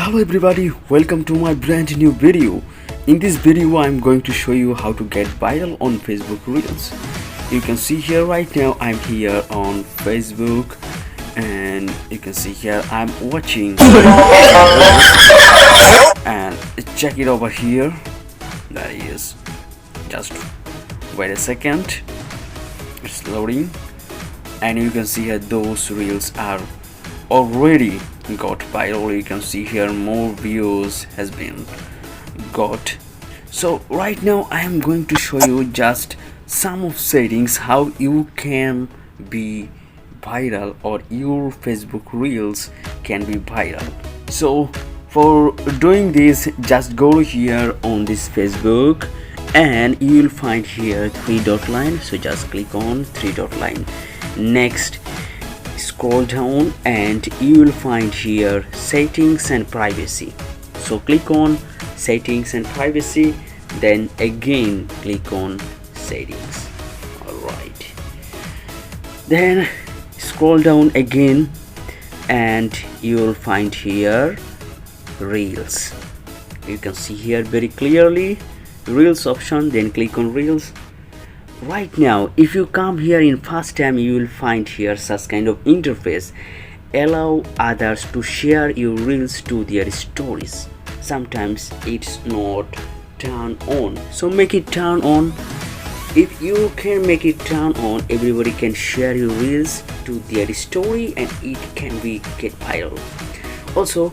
Hello everybody, welcome to my brand new video. In this video I'm going to show you how to get viral on Facebook Reels. You can see here right now I'm here on Facebook, and you can see here I'm watching and check it over here. There he is. Just wait a second, it's loading, and you can see here those reels are already got viral. You can see here more views has been got. So right now I am going to show you just some of settings how you can be viral or your Facebook Reels can be viral. So for doing this, just go here on this Facebook and you will find here three dot line. So just click on three dot line. Next, scroll down and you will find here settings and privacy. So click on settings and privacy, then again click on settings. Alright, then scroll down again and you will find here reels. You can see here very clearly reels option, then click on reels. Right now if you come here in first time, you will find here such kind of interface. Allow others to share your reels to their stories. Sometimes it's not turn on, so make it turn on. If you can make it turn on, everybody can share your reels to their story and it can be get viral. Also,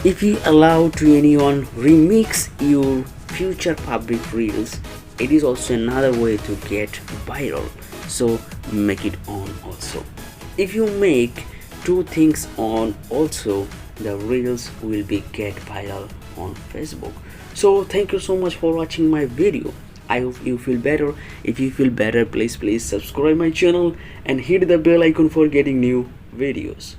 if you allow to anyone remix your future public reels, it is also another way to get viral, so make it on also. If you make two things on also, the reels will be get viral on Facebook. So thank you so much for watching my video. I hope you feel better. If you feel better, please subscribe my channel and hit the bell icon for getting new videos.